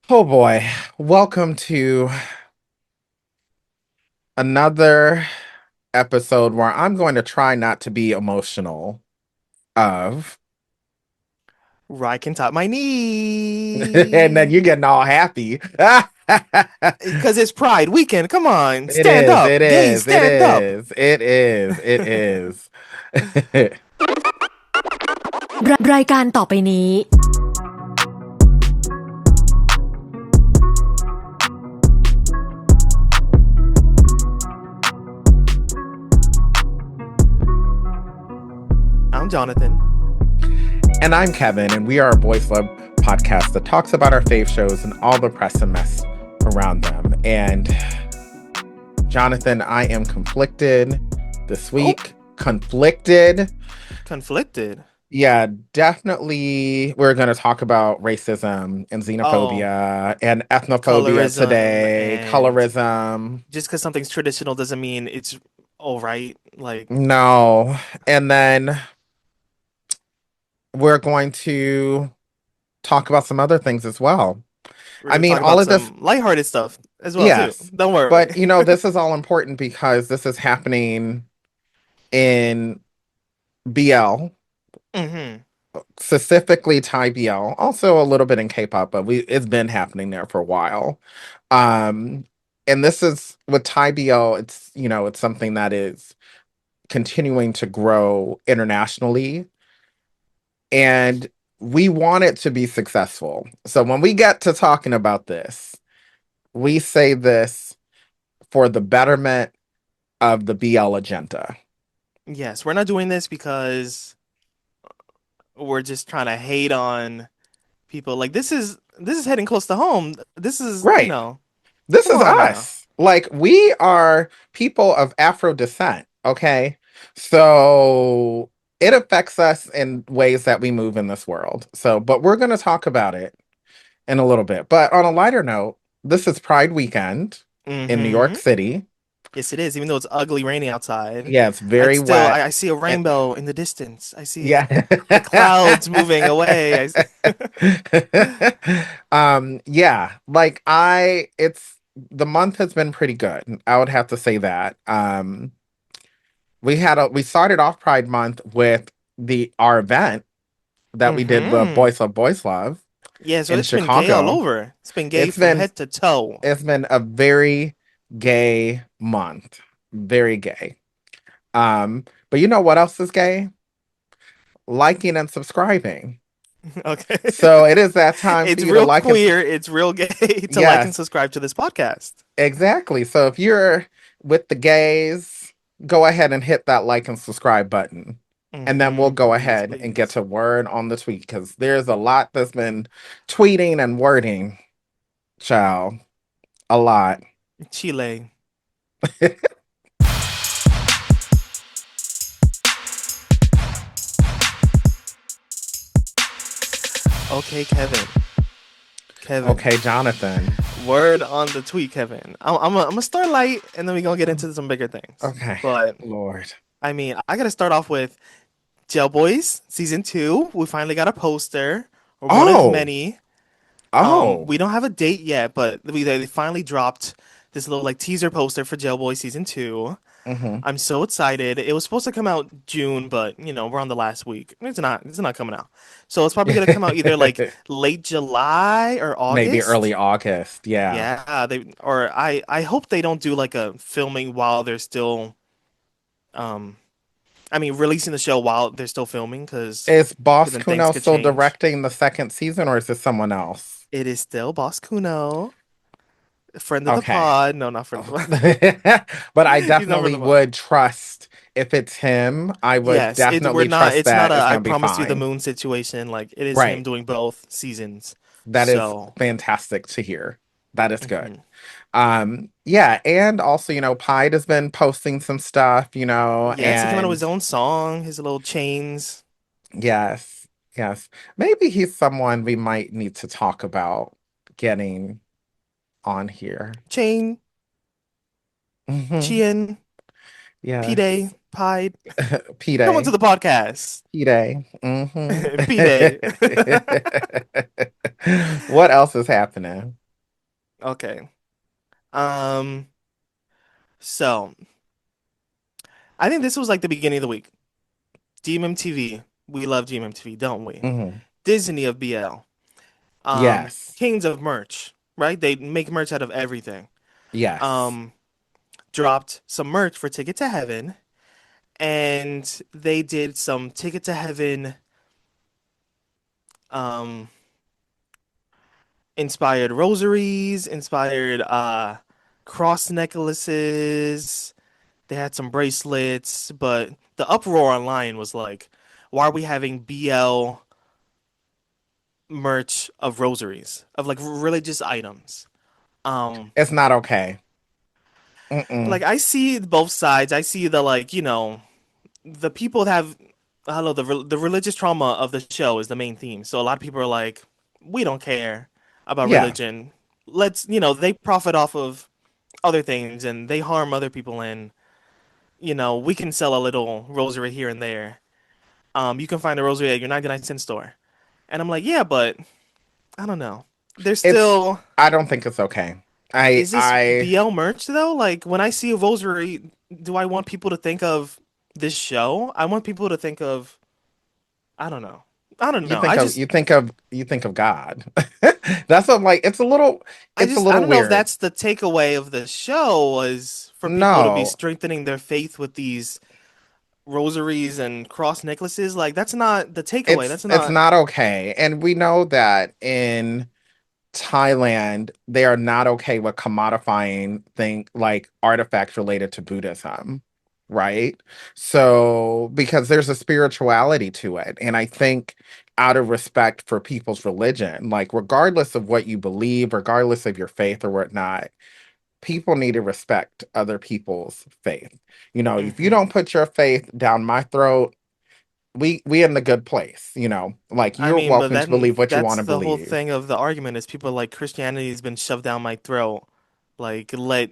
Oh boy, welcome to another episode where I'm going to try not to be emotional of, Ryken top my and then you're knee. getting all happy. Because it's Pride Weekend. Come on, It stand is, up. it Gays, is, it stand up. is, it is, it is. รายการต่อไปนี้I'm Jonathan. And I'm Kevin, and we are a Boys Love podcast that talks about our fave shows and all the press and mess around them. And Jonathan, I am conflicted this Oh, week. Conflicted. conflicted. Yeah, definitely. We're going to talk about racism and Oh, xenophobia and ethnophobia colorism. today, And colorism. just because something's traditional doesn't mean it's all right. Like, No. And then we're going to talk about some other things as well. we're I going to mean, talk all about of this, some lighthearted stuff as well, too. yes. Don't worry. But, this is all important because this is happening in BL, hmm specifically Thai BL, also a little bit in K-pop, but it's been happening there for a while. Um, and this is with Thai BL, it's something that is continuing to grow internationally, and we want it to be successful. So when we get to talking about this, we say this for the betterment of the BL agenda. Yes, we're not doing this because we're just trying to hate on people. Like, this is heading close to home. This is, Right. This come is on now. us. Like, we are people of Afro descent, okay? So it affects us in ways that we move in this world. So, but we're going to talk about it in a little bit. But on a lighter note, this is Pride Weekend in New York hmm City. Yes, it is. Even though it's ugly, rainy outside, Yeah, it's very wet. I see a And rainbow in the distance. I see yeah. the clouds moving away. Yeah, like it's the month has been pretty good. I would have to say that. We started off Pride Month with our event that we did, the hmm Boys Love Yeah, so in it's been gay all Chicago. over. It's been gay It's from been head to toe. it's been a very gay month. Very gay. But you know what else is gay? Liking and subscribing. Okay. So it is that time for It's you to real like and queer. It's real gay to like and yes, subscribe to this podcast. exactly. So if you're with the gays, go ahead and hit that like and subscribe button. And then we'll go Please, ahead and get please. to word on the tweet because there's a lot that's been tweeting and wording, child. A lot. Chile. Okay, Kevin. Kevin. Okay, Jonathan. Word on the tweet, Kevin. I'm gonna start light, and then we gonna get into some bigger things. Okay, But Lord. I mean, I gotta start off with Jail Boys season two. We finally got a poster, or one of Oh, many. oh. We don't have a date yet, but they finally dropped this little like teaser poster for Jail Boys season two. Hmm. I'm so excited. It was supposed to come out June, but we're on the last week. It's not coming out. So it's probably gonna come out either like late July or Maybe early August. August. Yeah. Yeah, I hope they don't do like a filming while they're still um I mean releasing the show while they're still filming because Is Boss then things Kuno could still change. directing the second season or is this someone else? It is still Boss Kuno, friend of the Okay. pod. No, not friend of Oh. the But I pod. He's not friend definitely of the pod. would trust if it's him, I would Yes, we're definitely not trust it's not that a it's I gonna be promised you the fine. moon situation. Like it is him Right. doing both seasons. That is So, fantastic to hear. That is good. mhm. Yeah, and also, Pied has been posting some stuff, Yes, he came out with his and own song, his little chains. yes, yes. Maybe he's someone we might need to talk about getting on here. Chain, Hmm. Chien, Yes. P-Day. Pied. Come on to P-Day. the podcast. P-Day. Hmm. P-Day. What else is happening? Okay. Um, so I think this was like the beginning of the week. GMMTV. We love GMMTV, don't we? Hmm. Disney of BL. Yes. Kings of merch, right? They make merch out of everything. Yes. Um, dropped some merch for Ticket to Heaven, and they did some Ticket to Heaven um inspired rosaries, inspired cross necklaces. They had some bracelets, but the uproar online was like, why are we having BL merch of rosaries, of like religious items? Um, It's not okay. Mm-mm. like I see both sides. I see the like, the people that have hello, the religious trauma of the show is the main theme. So a lot of people are like, we don't care about Yeah. religion. Let's, they profit off of other things and they harm other people and we can sell a little rosary here and there. You can find a rosary at your 99-cent store. And I'm like, yeah, but I don't know. There's It's still I don't think it's okay. I is this I BL merch though? Like when I see a rosary, do I want people to think of this show? I want people to think of I don't know. I don't you know. think of God. That's what I'm like it's a I little don't know if weird. that's the takeaway of the show was for people to be No. strengthening their faith with these rosaries and cross necklaces. Like that's not the takeaway. That's It's not not okay. And we know that in Thailand, they are not okay with commodifying thing like artifacts related to Buddhism, right? So because there's a spirituality to it. And I think out of respect for people's religion, like regardless of what you believe, regardless of your faith or whatnot, people need to respect other people's faith. If you hmm don't put your faith down my throat, we in the good place, like I you're mean, but welcome to believe what you want that's to the whole believe. thing of the argument is people like Christianity has been shoved down my throat. Like let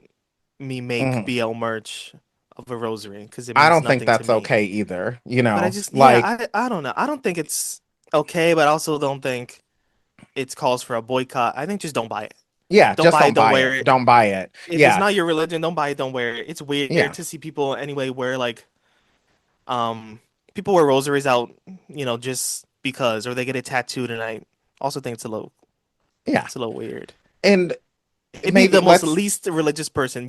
me make Mhm. BL merch of a rosary because it I means don't think nothing to that's me. okay either, But I just like I don't know. I don't think it's okay, but I also don't think it's calls for a boycott. I think just don't buy it. yeah, Don't just buy it, don't don't buy wear it, it. don't buy it. If it's Yeah, not your religion, don't buy it, don't wear it. It's weird yeah, to see people anyway wear like um people wear rosaries out, just because or they get it tattooed and I also think yeah. it's a little weird. And It'd be maybe the most let's least religious person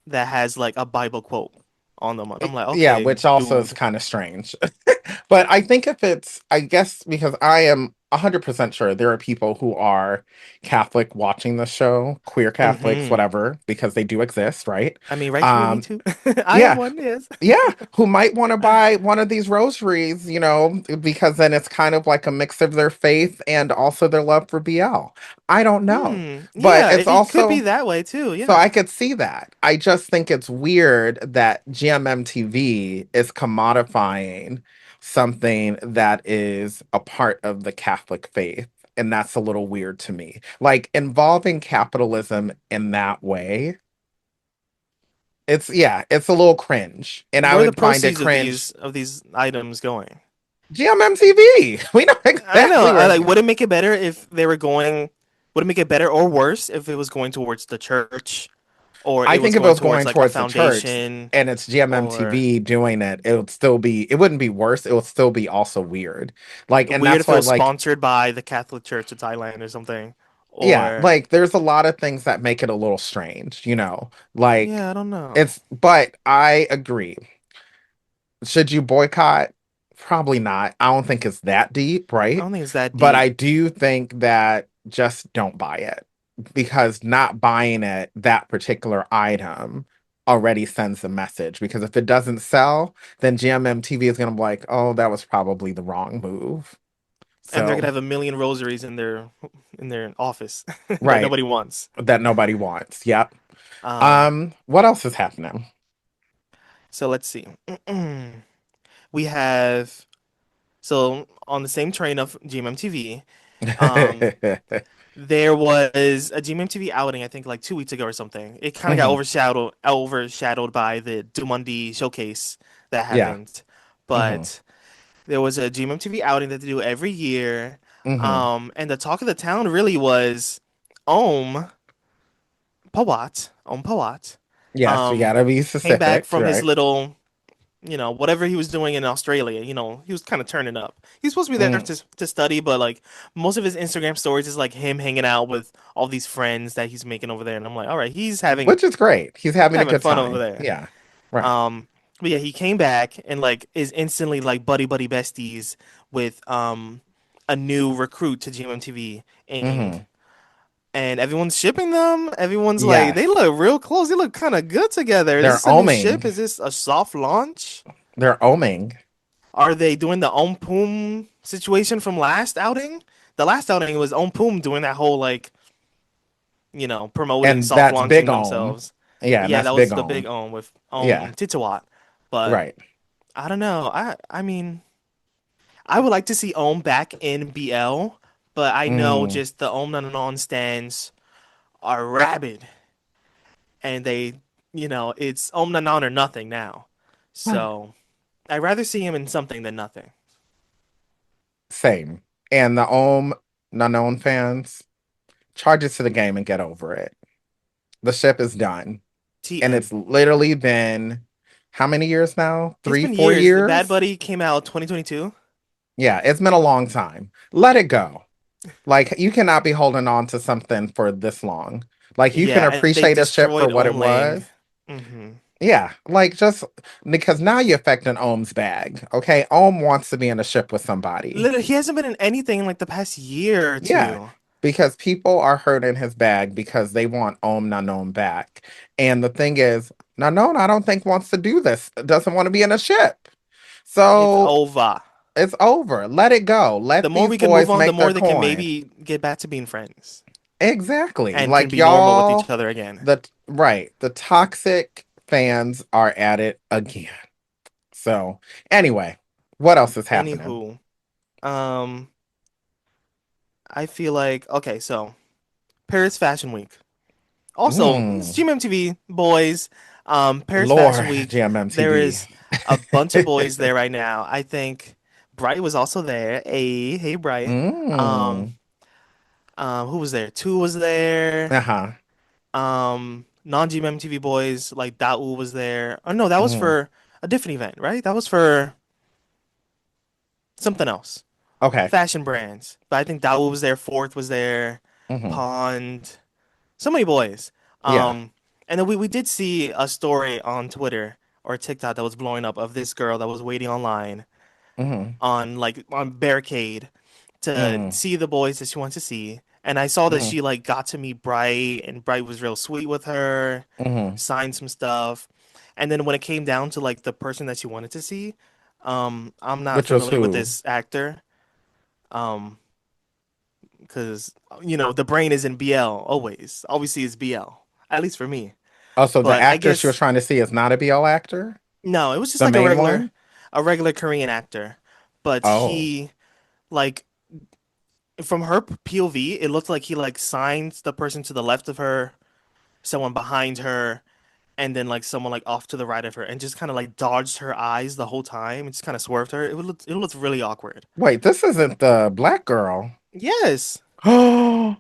that has like a Bible quote on them. I'm like, yeah, okay, which also is dude. kind of strange. But I think if it's, I guess, because I am 100% sure there are people who are Catholic watching the show, queer Catholics, hmm whatever, because they do exist, right? I mean, rightfully me Um, too. I am yeah, one, yes. yeah, who might want to buy one of these rosaries, because then it's kind of like a mix of their faith and also their love for BL. I don't know. But Yeah, it's it could be also, that way too. so I Yeah. could see that. I just think it's weird that GMMTV is commodifying something that is a part of the Catholic faith. And that's a little weird to me. Like involving capitalism in that way, it's a little cringe. And I Where are the would find it proceeds of cringe. these items going? GMMTV. We know I know. exactly I where it's like. going. Would it make it better if they were going? Would it make it better or worse if it was going towards the church, or I it think was if it going was towards going like a towards the church foundation, and it's or GMMTV doing it, it wouldn't be worse. It would still be also weird. Like, and weird that's if it why, was like, sponsored by the Catholic Church of Thailand or something? yeah, Or like there's a lot of things that make it a little strange. Like, yeah, I don't know. but I agree. Should you boycott? Probably not. I don't think it's that deep, I right? don't think it's that But deep. I do think that just don't buy it because not buying it, that particular item, already sends a message. Because if it doesn't sell, then GMMTV is going to be like, oh, that was probably the wrong move. And they're gonna So, have a million rosaries in their office that right, nobody wants. that nobody wants. Yep. Um, What else is happening? so let's see. We have so on the same train of GMMTV, um, there was a GMMTV outing, I think like 2 weeks ago or something. It kind of got Mhm. overshadowed by the Dumundi showcase that Yeah. happened, Mm-hmm. but there was a GMMTV outing that they do every year. Mm-hmm. And the talk of the town really was Om Om Pawat, Yes, we um, gotta be came back specific, from his right? little, whatever he was doing in Australia. He was kind of turning up. He's supposed to be there Mm. to study, but like most of his Instagram stories is like him hanging out with all these friends that he's making over there. And I'm like, all right, Which is great. He's having a having good fun over time. there. Yeah. Right. Um, but yeah, he came back and like is instantly like buddy besties with a new recruit to GMMTV, Mm-hmm. and everyone's shipping them. Everyone's like, they Yes. look real close. They look kind of good together. Is They're this a new ship? oming. Is this a soft launch? They're oming. Are they doing the Om Poom situation from last outing? The last outing was Om Poom doing that whole like, promoting And soft that's big launching om. themselves. Yeah, and Yeah, that's that big was the big om. Om with Yeah. Titawat. But Right. I don't know. I mean, I would like to see Om back in BL, but I know Mm. just the Om Nananon stands are rabid, and it's Om Nanan or nothing now. So I'd rather see him in something than nothing. Same. And the Om Nanon fans, charge it to the game and get over it. The ship is done. And TM. it's literally been how many years now? It's Three, been four years. The Bad years? Buddy came out 2022. Yeah, it's been a long time. Let it go. Like, you cannot be holding on to something for this long. Like, you can Yeah, and they appreciate a ship for destroyed what it Omlang. was. hmm Yeah, like just because now you're affecting Ohm's bag. Okay, Ohm wants to be in a ship with somebody. Literally, he hasn't been in anything in like the past year or Yeah, two. because people are hurting his bag because they want Ohm Nanon back. And the thing is, Nanon, I don't think wants to do this. Doesn't want to be in a ship. It's So over. it's over. Let it go. The Let more these we can move boys on, the make their more they can coin. maybe get back to being friends Exactly. and can Like be normal with each y'all, other again. the toxic fans are at it again. So anyway, what else is happening? Anywho, um, I feel like okay, so Paris Fashion Week. Also, it's Mm, GMMTV boys. Paris Lord, Fashion Week. There GMMTV. is a bunch of boys there right now. I think Bright was also there. Hey Bright. Um, mm, who was there? Two was there. uh-huh. Non-GMMTV boys like Da'u was there. Oh no, that was Mm, for a different event, right? That was for something else. okay. Fashion brands. But I think Da'u was there. Fourth was there. Hmm. Pond. So many boys. Yeah. Um, and then we did see a story on Twitter or TikTok that was blowing up of this girl that was waiting online Hmm. on barricade to Mm, see the boys that she wants to see. And I saw that hmm. she like got to meet Bright and Bright was real sweet with her, Hmm. signed some stuff. And then when it came down to like the person that she wanted to see, I'm not Which was familiar with who? this actor. Um, because the brain is in BL always. Obviously it's BL, at least for me. Oh, so the But I actor she was guess trying to see is not a BL actor? no, it was just The like main one? a regular Korean actor. But Oh. he like from her POV, it looked like he like signed the person to the left of her, someone behind her, and then like someone like off to the right of her, and just kind of like dodged her eyes the whole time and just kind of swerved her. It looked really awkward. Wait, this isn't the black girl. Yes, and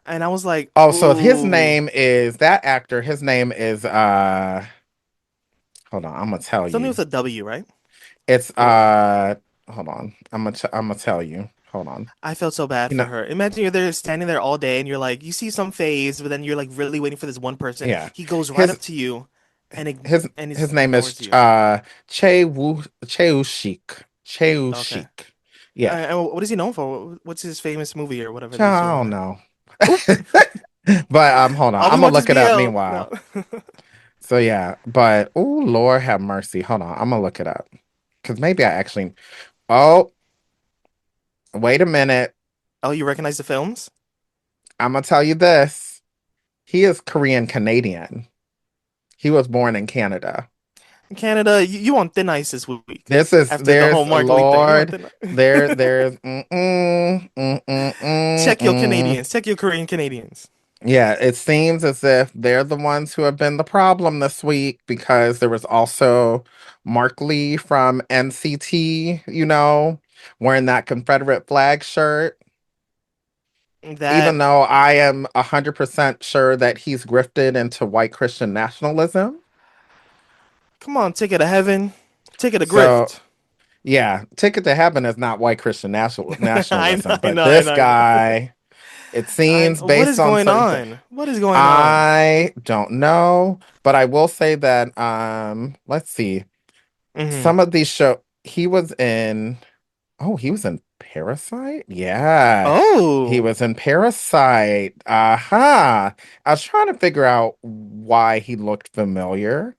I was like, Oh, so his ooh, name is that actor, his name is hold on, I'm gonna tell something you. with a W, right? It's Or hold on. I'm gonna tell you. Hold on. I felt so bad You for know, her. Imagine you're there standing there all day and you're like, you see some phase, but then you're like really waiting for this one person. yeah. He goes right His up to you and his and his he name is ignores you. Cheushik. Okay. Cheushik. Yeah. And what is he known for? What's his famous movie or whatever that he's I doing don't now? know. Oop. But hold on. All we I'm gonna watch is look it up BL. No. meanwhile. So yeah, but oh Lord have mercy. Hold on. I'm gonna look it up. Cause maybe I actually oh wait a minute. Oh, you recognize the films? I'm gonna tell you this. He is Korean Canadian. He was born in Canada. Canada, you on thin ice this week after the whole There's Mark Lee thing. You're on Lord, thin ice. there's Check your mm. Canadians. Check your Korean Canadians. Yeah, it seems as if they're the ones who have been the problem this week because there was also Mark Lee from NCT, wearing that Confederate flag shirt. Even That, though I am 100% sure that he's grifted into white Christian nationalism. come on, Ticket to Heaven, Ticket to So, Grift. yeah, Ticket to Heaven is not white Christian nationalism, I but know, I this know, I know. guy, it seems What based is on going certain things. on? What is going on? I don't know, but I will say that let's see. Hmm. Some of these he was in he was in Parasite? Yeah. He Oh, was in Parasite. Aha. I was trying to figure out why he looked familiar.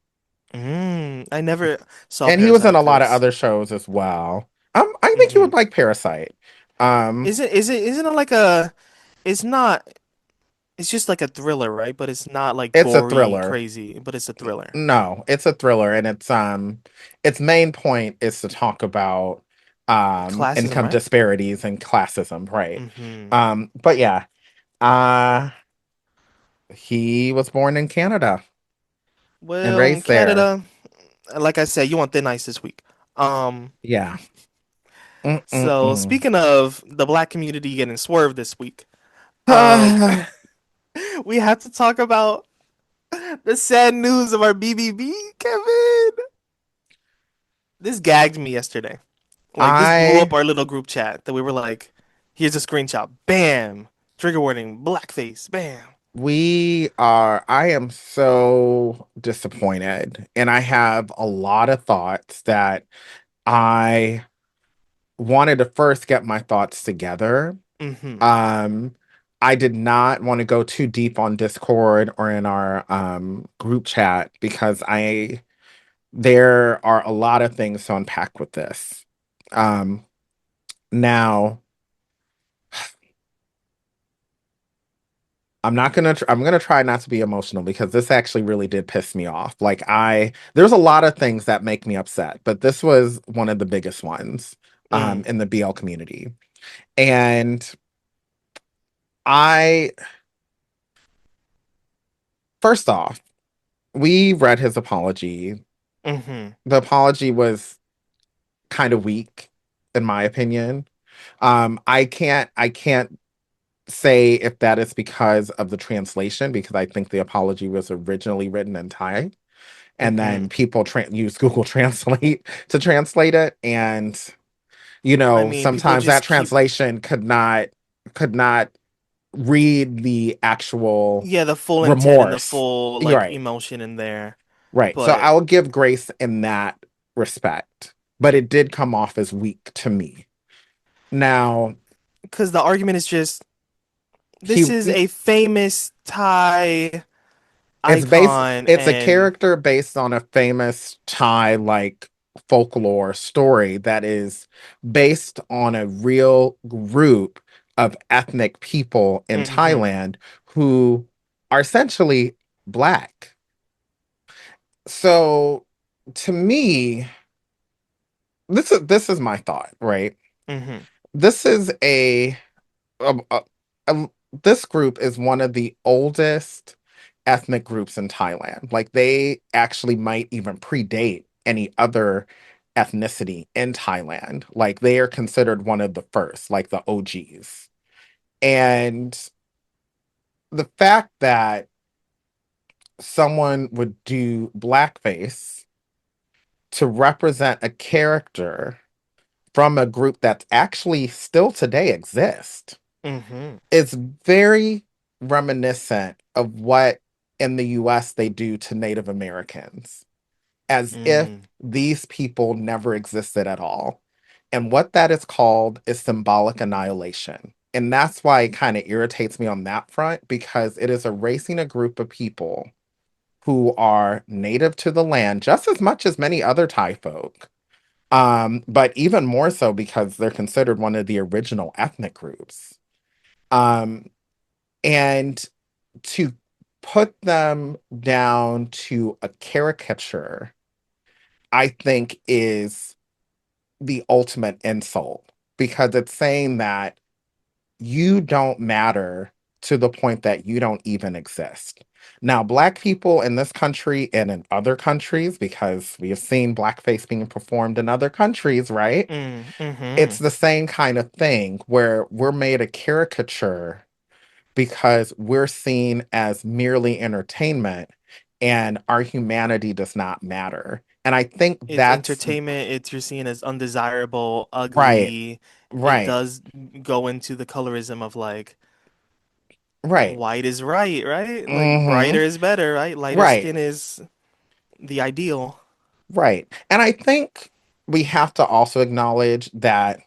I never saw And he was in Parasite a lot of because other shows as well. I think you hmm would like Parasite. Um, isn't it like a? It's not. It's just like a thriller, right? But it's not like it's a gory, thriller. crazy. But it's a thriller. No, it's a thriller, and its main point is to talk about Classism, income right? disparities and classism, right? Hmm. But yeah, uh he was born in Canada and Well, in raised there. Canada, like I said, you want thin ice this week. Um, Yeah. so Mm-mm-mm. speaking of the black community getting swerved this week, um, we have to talk about the sad news of our BBB, Kevin. This gagged me yesterday. Like this blew up I our little group chat that we were like, here's a screenshot. Bam. Trigger warning. Blackface. Bam. I am so disappointed, and I have a lot of thoughts that I wanted to first get my thoughts together. Mm-hmm. Um, I did not want to go too deep on Discord or in our group chat because I there are a lot of things to unpack with this. Um, now I'm gonna try not to be emotional because this actually really did piss me off. There's a lot of things that make me upset, but this was one of the biggest ones Mm. in the BL community. And I first off, we read his apology. Mm-hmm. The apology was kind of weak, in my opinion. I can't say if that is because of the translation, because I think the apology was originally written in Thai, and Mm-hmm. then people use Google Translate to translate it, and I mean, people sometimes that just keep, translation could not read the actual yeah, the full intent and the remorse. full You're like right, emotion in there. right. So But I will give grace in that respect, but it did come off as weak to me. Now because the argument is just this he is a famous Thai It's based icon it's a and character based on a famous Thai folklore story that is based on a real group of ethnic people in mm-hmm. Thailand who are essentially black. So to me, this is my thought, right? Mm-hmm. This is a, a this group is one of the oldest ethnic groups in Thailand. Like they actually might even predate any other ethnicity in Thailand. Like they are considered one of the first, like the OGs. And the fact that someone would do blackface to represent a character from a group that actually still today exists Mm-hmm. is very reminiscent of what in the US they do to Native Americans, as if Mm. these people never existed at all. And what that is called is symbolic annihilation. And that's why it kind of irritates me on that front because it is erasing a group of people who are native to the land just as much as many other Thai folk. But even more so because they're considered one of the original ethnic groups. Um, and to put them down to a caricature, I think is the ultimate insult because it's saying that you don't matter to the point that you don't even exist. Now, Black people in this country and in other countries, because we have seen blackface being performed in other countries, right? Mm-hmm. It's the same kind of thing where we're made a caricature because we're seen as merely entertainment and our humanity does not matter. And I think It's that's entertainment. It's you're seen as undesirable, right, ugly. It right, does go into the colorism of like right. white is right, right? Like Hmm. brighter is better, right? Lighter Right, skin is the ideal. right. And I think we have to also acknowledge that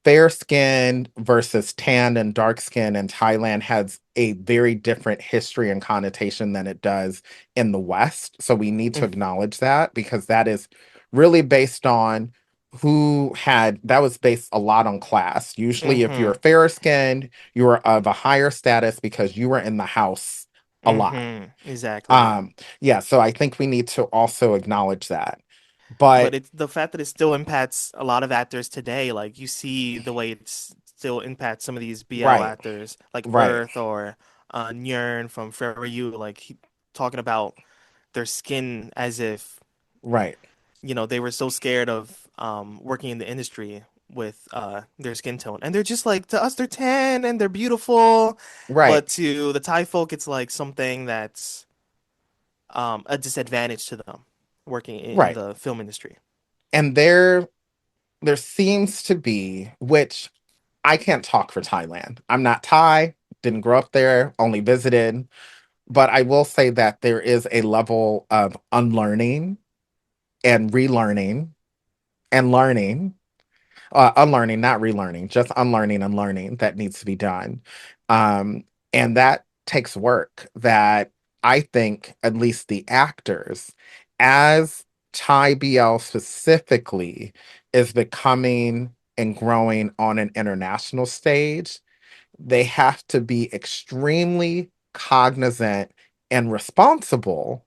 fair skin versus tan and dark skin in Thailand has a very different history and connotation than it does in the West. So we need to Mm, acknowledge that because that is really based on that was based a lot on class. Usually, if you're mm-hmm. fairer skinned, you were of a higher status because you were in the house a lot. Mm-hmm. Exactly. Um, yeah, so I think we need to also acknowledge that. But But it's the fact that it still impacts a lot of actors today. Like you see the way it's still impacts some of these BL right, actors, like right, Earth or Nyern from Forever You, talking about their skin as if right, they were so scared of working in the industry with their skin tone, and they're just like to us they're tan and they're beautiful, right, but to the Thai folk it's like something that's a disadvantage to them working in right. the film industry. And there seems to be, which I can't talk for Thailand. I'm not Thai, didn't grow up there, only visited, but I will say that there is a level of unlearning and relearning and learning, unlearning, not relearning, just unlearning and learning that needs to be done. Um, and that takes work that I think at least the actors, as Thai BL specifically, is becoming and growing on an international stage, they have to be extremely cognizant and responsible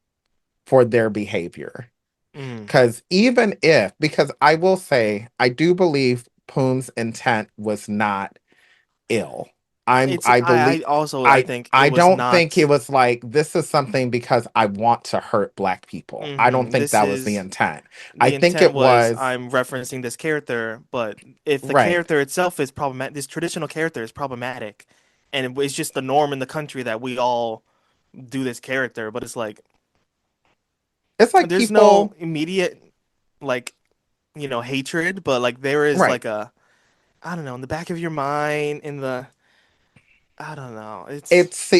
for their behavior. Mm. Because I will say, I do believe Poom's intent was not ill. It's I believe I also I I think it I was don't think it not. was like this is something because I want to hurt black people. I don't think This that was the is intent. I the think intent it was was I'm referencing this character, but if the right. character itself is problematic, this traditional character is problematic, and it's just the norm in the country that we all do this character, but it's like It's like there's no people immediate like hatred, but like there is right. like a I don't know in the back of your mind in the I don't know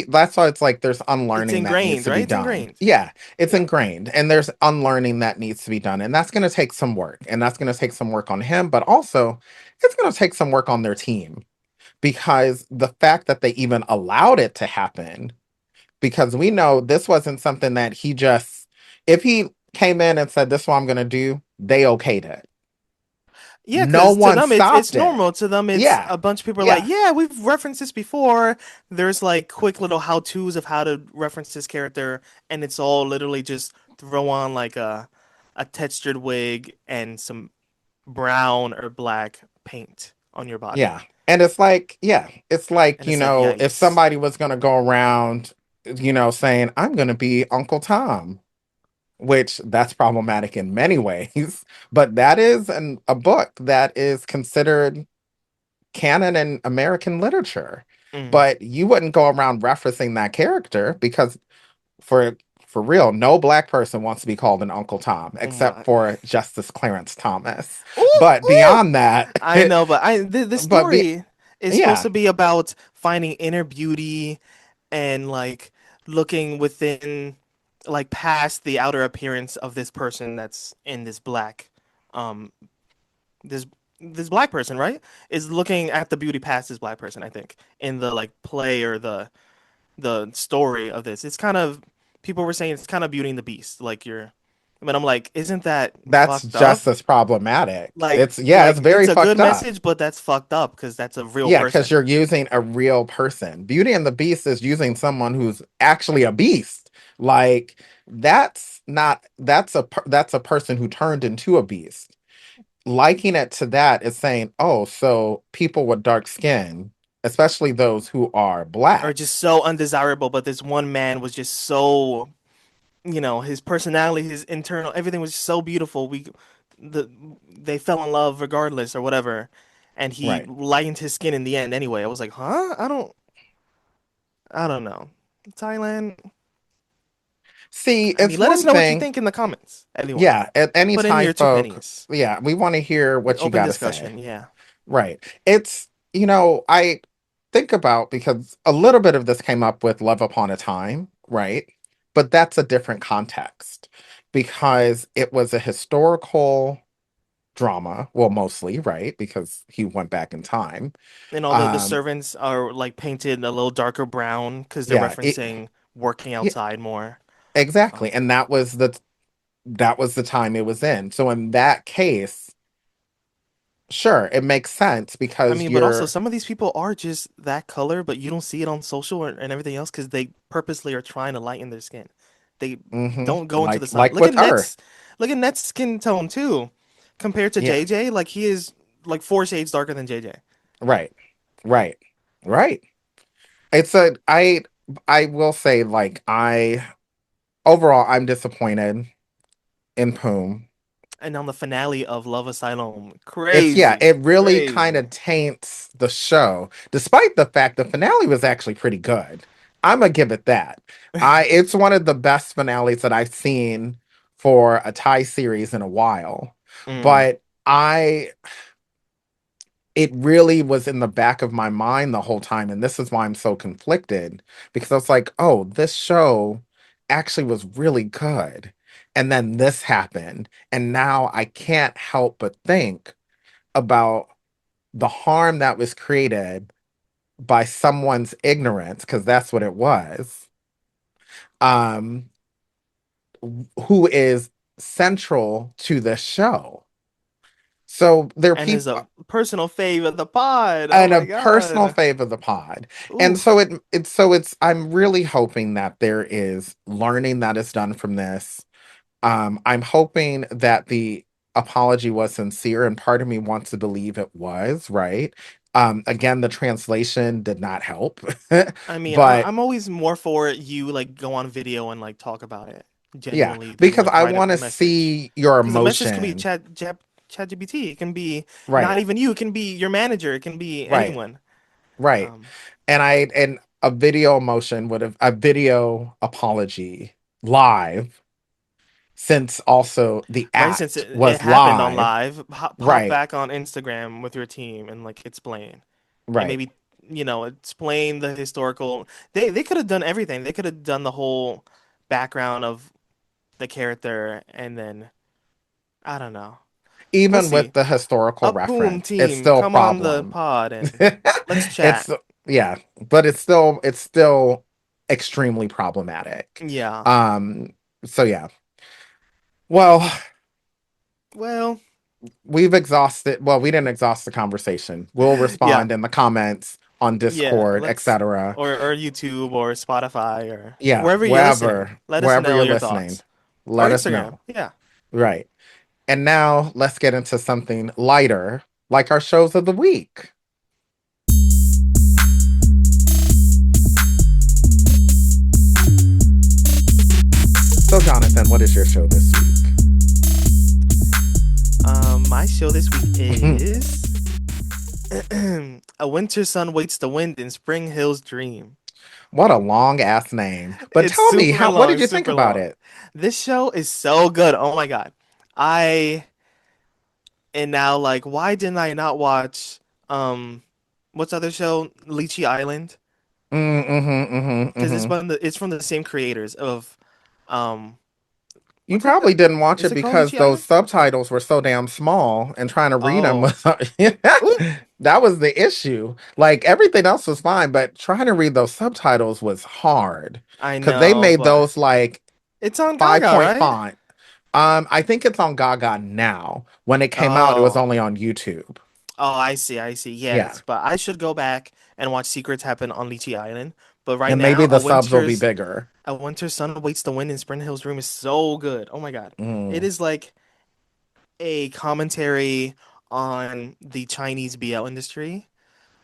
That's why it's like there's it's unlearning that needs ingrained, to right? be It's done. ingrained. Yeah, it's Yeah. ingrained and there's unlearning that needs to be done. And that's going to take some work. And that's going to take some work on him, but also it's going to take some work on their team because the fact that they even allowed it to happen, because we know this wasn't something that he just, if he came in and said, this is what I'm going to do, they okayed it. Yeah, No because to one them it's stopped it. normal. To them it's Yeah, a bunch of people are like, yeah, yeah, we've referenced this before. There's like quick little how-tos of how to reference this character, and it's all literally just throw on like a textured wig and some brown or black paint on your body. yeah. And it's like, yeah, it's like, And it's like, if yikes. somebody was going to go around, saying, I'm going to be Uncle Tom, which that's problematic in many ways, but that is a book that is considered canon in American literature. Mm. But you wouldn't go around referencing that character because for for real, no black person wants to be called an Uncle Tom Oh except my. for Justice Clarence Thomas. Ooh, But ooh. beyond that, I know, but the but be story is supposed yeah, to be about finding inner beauty and like looking within like past the outer appearance of this person that's in this black um this this black person, right? Is looking at the beauty past this black person, I think, in the like play or the story of this. It's kind of people were saying it's kind of Beauty and the Beast, like you're but I'm like, isn't that that's fucked up? just as problematic. Like It's very it's a good fucked up. message, but that's fucked up because that's a real Yeah, because person. you're using a real person. Beauty and the Beast is using someone who's actually a beast. Like that's a person who turned into a beast. Liking it to that is saying, oh, so people with dark skin especially those who are are black. just so undesirable. But this one man was just so, his personality, his internal, everything was so beautiful. The they fell in love regardless or whatever, and he Right. lightened his skin in the end anyway. I was like, huh? I don't know. Thailand. See, I mean, it's let us one know what you thing. think in the comments, everyone. Yeah, at any Put in Thai your two folk, pennies. yeah, we want to hear what you Open got to say. discussion. Yeah. Right. I think about because a little bit of this came up with Love Upon a Time, right? But that's a different context because it was a historical drama, well, mostly, right? Because he went back in time. And all the Um, servants are like painted a little darker brown because they're yeah, it, referencing working yeah, outside more. exactly. Um, And that was the time it was in. So in that case, sure, it makes sense I because mean, but also you're some of these people are just that color, but you don't see it on social and everything else because they purposely are trying to lighten their skin. They don't go into the sun. like with Earth. Look at Net's skin tone too, compared to Yeah, JJ. Like he is like 4 shades darker than JJ. right, right, right. It's a I will say like I overall I'm disappointed in Poom. And on the finale of Love Asylum, Yeah, crazy, it really kind crazy. of taints the show, despite the fact the finale was actually pretty good. I'm gonna give it that. It's one of the best finales that I've seen for a Thai series in a while. Mm. But it really was in the back of my mind the whole time, and this is why I'm so conflicted because I was like, oh, this show actually was really good. And then this happened, and now I can't help but think about the harm that was created by someone's ignorance, because that's what it was, um, who is central to this show. So there are And is people a personal fave of the pod. Oh and my a personal God. fave of the pod. And so Oof. it's I'm really hoping that there is learning that is done from this. I'm hoping that the apology was sincere, and part of me wants to believe it was, right? Again, the translation did not help. I mean, But I'm always more for you like go on video and like talk about it yeah, genuinely than because like I write a want to message. see your Because a message can be emotion. chat GPT. It can be not Right, even you. It can be your manager. It can be right, anyone. right. Um, And a video emotion would have a video apology live, since also the right, since act it was happened on live. live, pop Right, back on Instagram with your team and like explain. And right. maybe, explain the historical. They could have done everything. They could have done the whole background of the character and then I don't know. We'll Even with see. the historical Up boom reference, it's team, still a come on the problem. pod and let's It's chat. yeah, but it's still extremely problematic. Yeah. Um, so yeah. Well, Well, we didn't exhaust the conversation. We'll yeah. respond in the comments on Yeah, Discord, let's etc. or YouTube or Spotify or Yeah, wherever you're listening. Let us wherever know you're your listening, thoughts. Or let us Instagram. know. Yeah. Right. And now let's get into something lighter, like our shows of the week. So, Jonathan, what is your show this My show this week week? is A Winter Sun Waits the Wind in Spring Hill's Dream. What a long ass name. But It's tell me, super what long, did you think super about long. it? This show is so good. Oh my God. I and now like why didn't I not watch um what's the other show? Lychee Island? Because Mm. it's from the same creators of um You what's it probably didn't watch is it it called because Lychee those Island? subtitles were so damn small, and trying to read them Oh. was Oop, that was the issue. Like everything else was fine, but trying to read those subtitles was hard I because they know, made but those like it's on five Gaga, point right? font. I think it's on Gaga now. When it came out, it was Oh. only on YouTube. Oh, I see, I see. Yeah. Yes, but I should go back and watch Secrets Happen on Lychee Island. But right And maybe now, the subs will be bigger. A Winter Sun Waits the Wind in Spring Hill's Room is so good. Oh my God. It Mm. is like a commentary on the Chinese BL industry.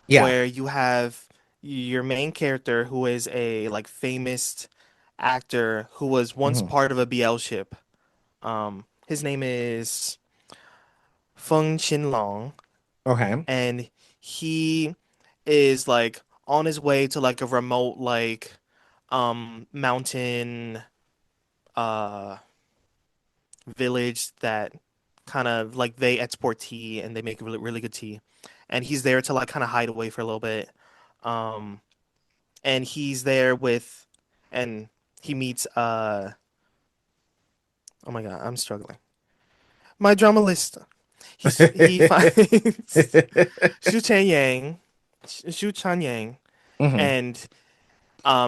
Yeah. where you have your main character who is a like famous actor who was once Hmm. part of a BL ship. His name is Feng Qinlong, Okay. and he is like on his way to like a remote like mountain uh village that kind of like they export tea and they make really, really good tea. And he's there to like kind of hide away for a little bit. Um and he's there with and he meets oh my God, I'm struggling. My drama list. He finds Shu Chan Yang, Shu Chan Yang, Hmm. and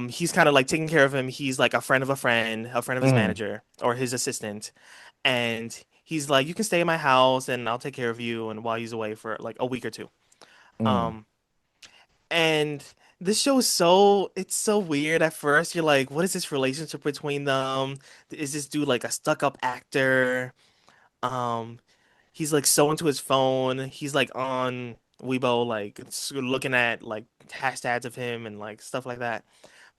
he's kind of like taking care of him. He's like a friend of his Hmm. manager or his assistant, and he's like, "You can stay in my house, and I'll take care of you." And while he's away for like a week or two, Hmm. um, and this show is so it's so weird at first. You're like, "What is this relationship between them? Is this dude like a stuck-up actor?" Um, he's like so into his phone. He's like on Weibo, like looking at like hashtags of him and like stuff like that.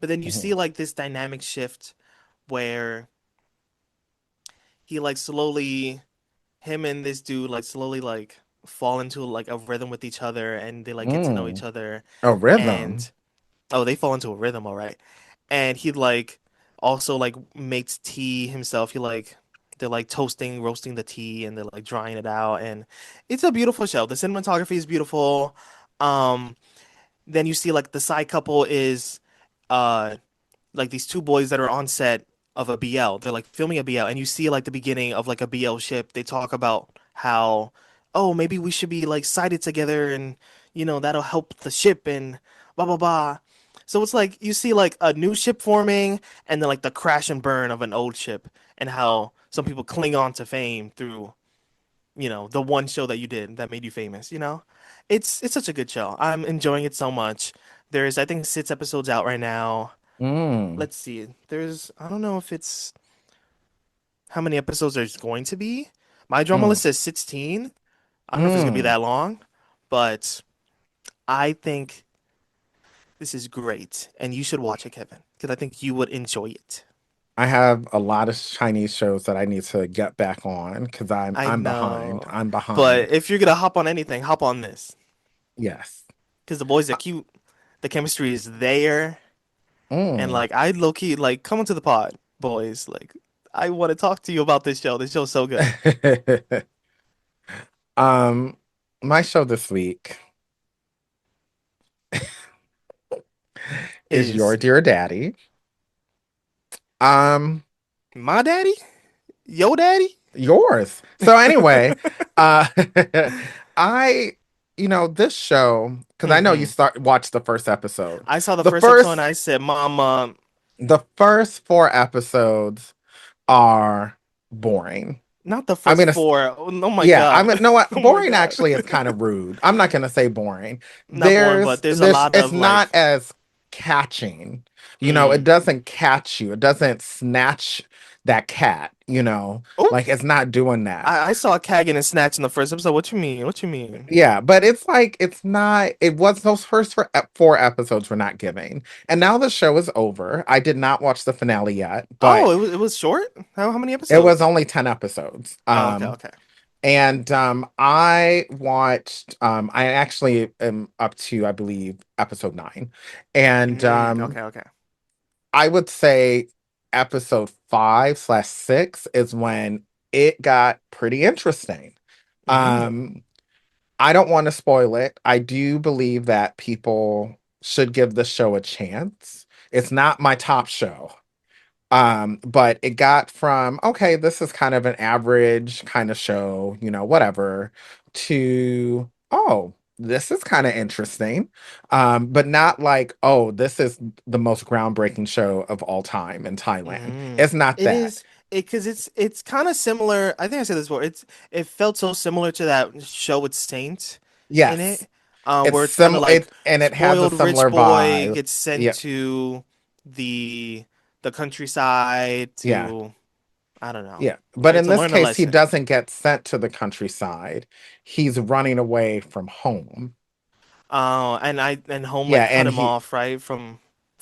But then you see Hmm. like this dynamic shift where he like slowly him and this dude like slowly like fall into like a rhythm with each other and they like get to know each Mm. other A rhythm. and oh they fall into a rhythm all right. And he like also like makes tea himself. He like they're like toasting, roasting the tea and they're like drying it out and it's a beautiful show. The cinematography is beautiful. Um then you see like the side couple is uh like these two boys that are on set of a BL. They're like filming a BL, and you see like the beginning of like a BL ship. They talk about how, oh, maybe we should be like sighted together, and that'll help the ship, and blah blah blah. So it's like you see like a new ship forming, and then like the crash and burn of an old ship, and how some people cling on to fame through the one show that you did that made you famous. It's such a good show. I'm enjoying it so much. There's I think 6 episodes out right now. Mm. Let's see. I don't know if it's how many episodes there's going to be. My drama Mm. list says 16. I don't know if it's going to be Mm. that long, but I think this is great and you should watch it, Kevin, because I think you would enjoy it. I have a lot of Chinese shows that I need to get back on because I'm I I'm behind. know. I'm But behind. if you're going to hop on anything, hop on this Yes. because the boys are Uh, cute. The chemistry is there. And Mm. like, I low key, like, come into the pod, boys. Like, I want to talk to you about this show. This show's so good. um, my show this week is Your Is Dear Daddy. Um, my daddy? Yo daddy? yours. So anyway, uh, I, this show because I know you Hmm. start watch the first episode. I saw the The first episode and first, I said, Mama, the first four episodes are boring. not the I'm first gonna four. Oh my Yeah, I God. mean, know what? Oh my Boring God. actually is kind of rude. I'm not gonna say boring. Not boring, but there's a lot It's of like, not as catching. It mm. doesn't catch you. It doesn't snatch that cat, Oh, like it's not doing that. I saw a cat getting snatched in the first episode. What you mean? What you mean? Yeah, but it's like, it's not, it was those first four episodes were not giving. And now the show is over. I did not watch the finale yet, Oh, but it was short? How many it was episodes? only 10 episodes. Oh, okay, okay. And I watched I actually am up to, I believe, episode 9. And Okay, okay. I would say episode 5/6 is when it got pretty interesting. Mm. Um I don't want to spoil it. I do believe that people should give the show a chance. It's not my top show. But it got from, okay, this is kind of an average kind of show, whatever, to, oh, this is kind of interesting. But not like, oh, this is the most groundbreaking show of all time in Thailand. Mm. It's not It that. is because it's kind of similar. I think I said this before. It felt so similar to that show with Saint in Yes. it, where it's kind of like And it has a spoiled rich similar boy vibe. gets sent Yeah, to the the countryside yeah, to I don't know, yeah. But right, in to this learn a case, he lesson. doesn't get sent to the countryside. He's running away from home. Oh, and home Yeah, like cut and him he off, right, from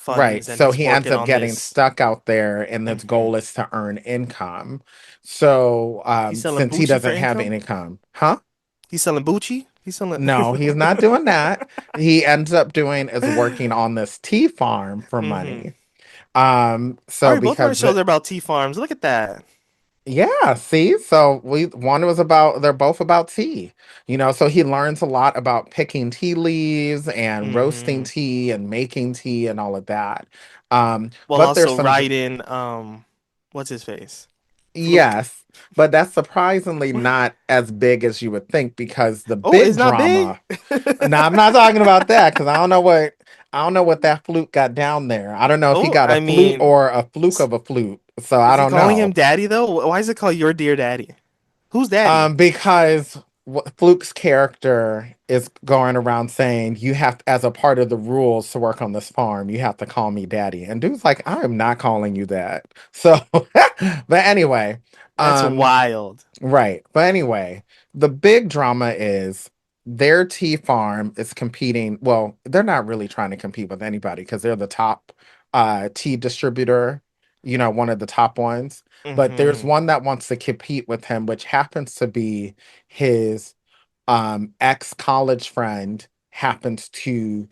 right. funds, and So he's he ends working up on getting this. stuck out there, and his Hmm. goal is to earn income. So He's selling since he Bucci for doesn't have income. income, huh? He's selling Bucci. He's selling. No, he's not doing that. He ends up doing is working on this tea farm for Hmm. money. All So right, both of our because shows the are about tea farms. Look at that. yeah, see, so we one was about they're both about tea, so he learns a lot about picking tea leaves and roasting Hmm. tea and making tea and all of that. While But there's also some riding, what's his face? Fluke. yes, but that's surprisingly not as big as you would think because the Oh, big it's not big. drama. No, I'm not talking about that because I don't know what that flute got down there. I don't know if he Oh, got a I flute mean, or a fluke of a flute, so I is he don't calling know. him daddy though? Why is it called your dear daddy? Who's daddy? Because Fluke's character is going around saying you have, as a part of the rules to work on this farm, you have to call me daddy. And dude's like, I am not calling you that. So, but anyway, That's um, wild. right. But anyway, the big drama is their tea farm is competing. Well, they're not really trying to compete with anybody because they're the top tea distributor, one of the top ones. But there's Hmm. one that wants to compete with him, which happens to be his ex-college friend happens to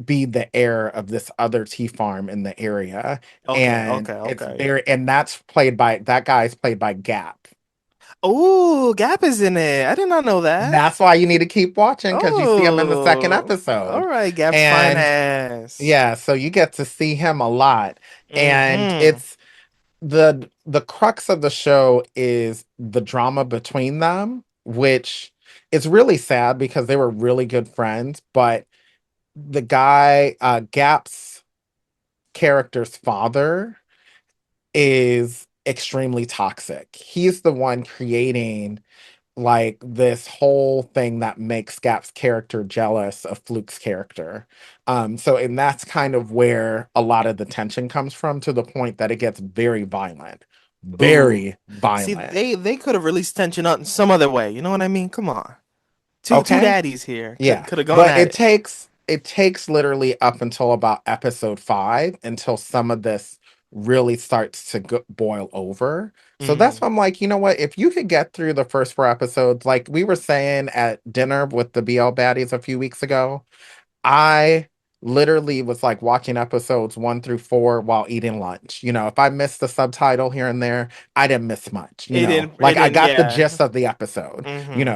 be the heir of this other tea farm in the area. Okay, And okay, it's okay. very and that's played by that guy is played by Gap. Oh, Gap is in it. I did not know that. That's why you need to keep watching because you see him in the second Oh, all episode. right, Gap's fine And ass. yeah, so you get to see him a lot. And Hmm. it's the crux of the show is the drama between them, which is really sad because they were really good friends, but the guy, Gap's character's father is extremely toxic. He's the one creating like this whole thing that makes Gap's character jealous of Fluke's character. And that's kind of where a lot of the tension comes from to the point that it gets very violent. Ooh. Very See, violent. they could have released tension out in some other way. You know what I mean? Come on. Two Okay? daddies here Yeah. could have gone But at it it. takes literally up until about episode 5 until some of this really starts to boil over. So that's Mm. why I'm like, you know what? If you could get through the first 4 episodes, like we were saying at dinner with the BL baddies a few weeks ago, I literally was like watching episodes 1 through 4 while eating lunch. If I missed the subtitle here and there, I didn't miss much, It like I didn't, got the yeah. gist of the episode, Hmm.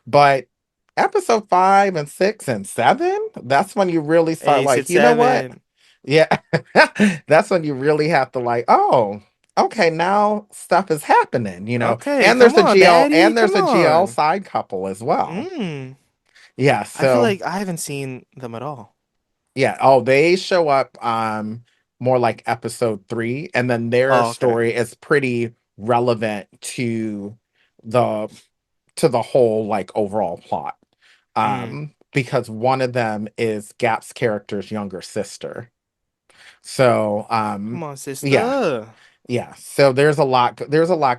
but episode 5 and 6 and 7, that's when you really start Ace like, at you know what? 7. Yeah, that's when you really have to like, oh, okay, now stuff is happening. Okay, And come on, daddy. there's Come a GL on. side couple as well. Mm. Yeah, I feel so like I haven't seen them at all. yeah. Oh, they show up more like episode 3, and then their Oh, okay. story is pretty relevant the to the whole like overall plot. Mm. Because one of them is Gap's character's younger sister. So Come on, yeah, sister. yeah. So there's a lot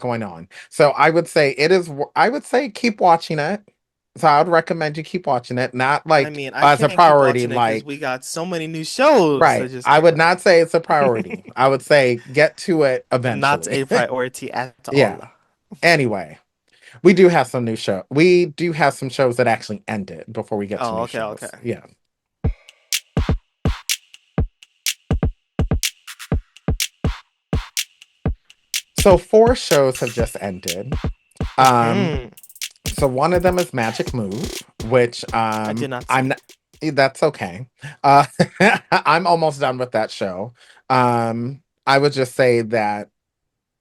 going on. So I would say keep watching it. So I would recommend you keep watching it, not I like mean, I as a can't keep priority, watching it because we like got so many new shows that right. just I came would out. not say it's a priority. I would say get to it Not eventually. a priority at all. Yeah. Anyway, we do have some shows that actually ended before we get to Oh, new okay, okay. shows. Yeah. So 4 shows have just ended. Um, Hmm. so one of them is Magic Move, which I did not I'm see. not, that's okay. Uh I'm almost done with that show. I would just say that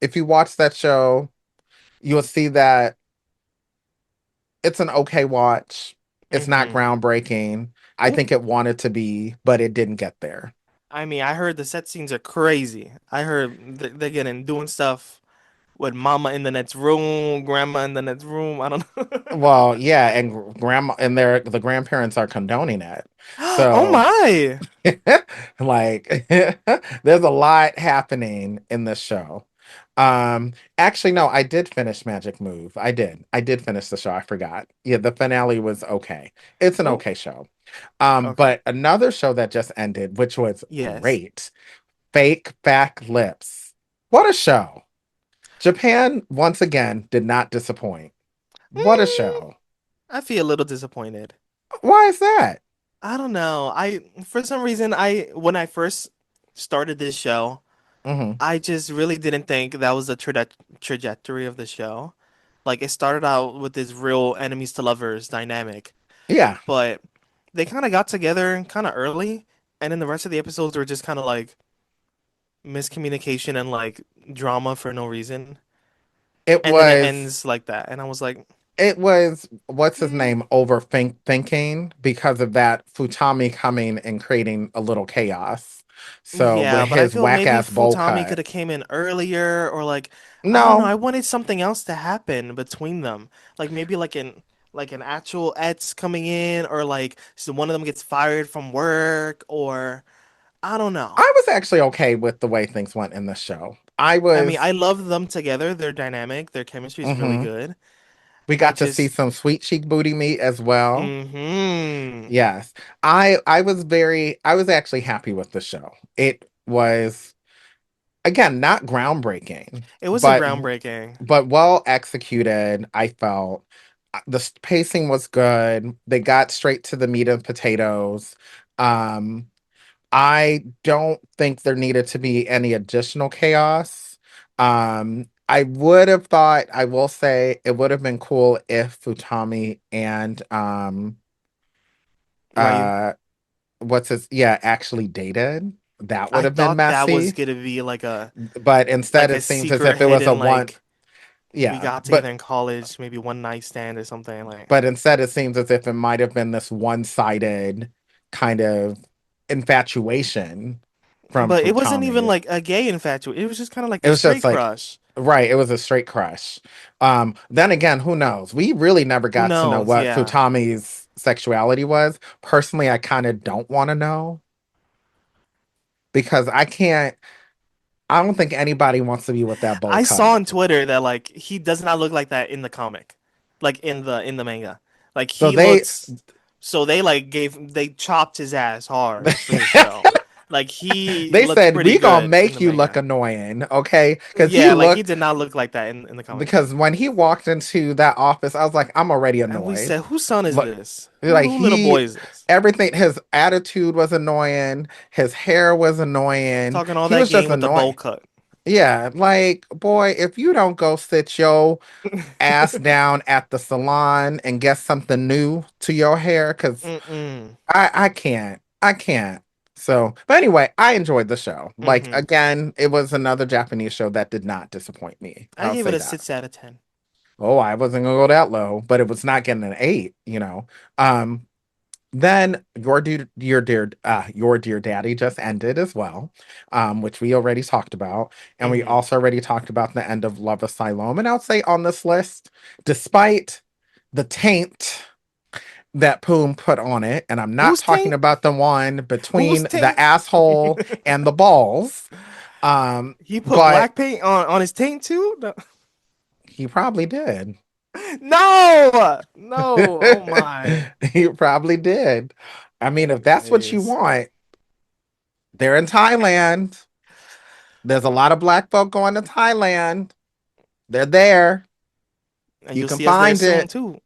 if you watch that show, you'll see that it's an okay watch. It's not Hmm. groundbreaking. I Oh, think it wanted to be, but it didn't get there. I mean, I heard the set scenes are crazy. I heard they're getting doing stuff with mama in the next room, grandma in the next room. I don't know. Well, yeah, and grandma and the grandparents are condoning it. Oh So my. like there's a lot happening in this show. Actually no, I did finish Magic Move. I did finish the show. I forgot. Yeah, the finale was okay. It's an Oh, okay show. Okay. But another show that just ended, which was Yes. great, Fake Back Lips. What a show. Japan, once again, did not disappoint. What a Mm, show. I feel a little disappointed. Why is that? I don't know. For some reason, when I first started this show, Hmm. I just really didn't think that was the trajectory of the show. Like it started out with this real enemies to lovers dynamic, Yeah. but they kind of got together kind of early, and then the rest of the episodes were just kind of like miscommunication and like drama for no reason. It And then it was ends like that. And I was like, it was what's his mm, name thinking because of that Futami coming and creating a little chaos. So yeah, with but I his feel whack maybe ass bowl Futami could cut. have came in earlier or like I don't know, No, I wanted something else to happen between them. Like maybe like an actual Ets coming in or like so one of them gets fired from work or I don't know. I was actually okay with the way things went in the show. I I mean, was I love them together. They're dynamic. Their chemistry is really hmm good. We I got to see just some sweet cheek booty meat as well. mm-hmm. Yes. I was actually happy with the show. It was again not groundbreaking, It wasn't but groundbreaking. well executed. I felt the pacing was good. They got straight to the meat and potatoes. Um, I don't think there needed to be any additional chaos. I would have thought, I will say, it would have been cool if Futami and Ryu. uh what's his yeah actually dated. That would I have been thought that was messy. gonna be But instead a it seems as secret if it was a hidden one like we yeah, got together in college, maybe one night stand or something like. but instead it seems as if it might have been this one-sided kind of infatuation from But it wasn't even Futami. like a gay infatuation. It was just kind of like It a was just straight like crush. right, it was a straight crush. Then again, who knows? We really never Who got to know knows? what Yeah. Futami's sexuality was. Personally, I kind of don't want to know because I don't think anybody wants to be with that bowl I saw cut. on Twitter that like he does not look like that in the comic, like in the manga. Like So he they looks. So they chopped his ass hard for this show. Like he they looks said pretty we gonna good in make the you look manga. annoying, okay? Because he Yeah, like he looked did not look like that in the comic. because when he walked into that office, I was like, I'm already And we annoyed. said, whose son is Look, this? like Who little boy he is this? everything his attitude was annoying, his hair was annoying, Talking all he that was just game with the bowl annoying. cut. Yeah, like boy, if you don't go sit your ass down at the salon and get something new to your hair, because Mm-mm. I can't. So, but anyway, I enjoyed the show. Like Mm-hmm. again, it was another Japanese show that did not disappoint me. I I'll gave it say a that. 6 out of 10. Oh, I wasn't gonna go that low, but it was not getting an 8, you know. Um, then your dear daddy just ended as well, which we already talked about, and we Mm-hmm. also already talked about the end of Love Asylum. And I'll say on this list, despite the taint that Poom put on it, and I'm not Who's talking taint? about the one Who's between the taint? asshole and the balls, He put but black paint on his taint too? No. he probably did. No! No. Oh my. He probably did. I mean, if that's what you Anyways. want, they're in Thailand. There's a lot of black folk going to Thailand. They're there. And You you'll can see us there find soon it. too.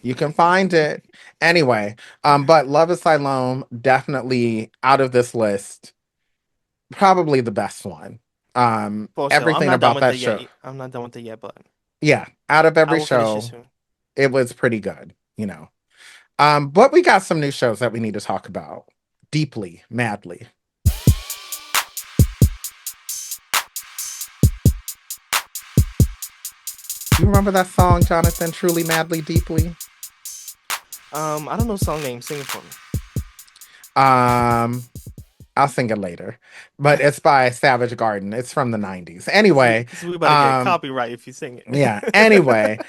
You can find it. Anyway, but Love Asylum definitely out of this list, probably the best one. For sure. I'm Everything not done about with that it yet. show. I'm not done with it yet, but Yeah, out of I every will finish it show, soon. it was pretty good, you know. But we got some new shows that we need to talk about deeply, madly. You remember that song, Jonathan? Truly, madly, deeply. I don't know song name. Sing it for me. Um, I'll sing it later, but it's by Savage Garden. It's from the 90s. Anyway, Because we about to get um, copyright if you sing yeah, it. anyway,